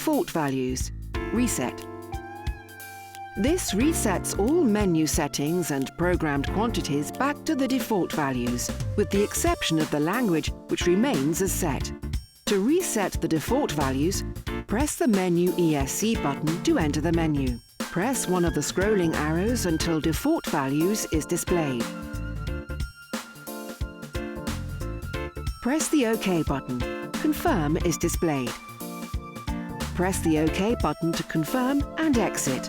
default values. Reset. This resets all menu settings and programmed quantities back to the default values, with the exception of the language, which remains as set. To reset the default values, press the Menu ESC button to enter the menu. Press one of the scrolling arrows until default values is displayed. Press the OK button. Confirm is displayed. Press the OK button to confirm and exit.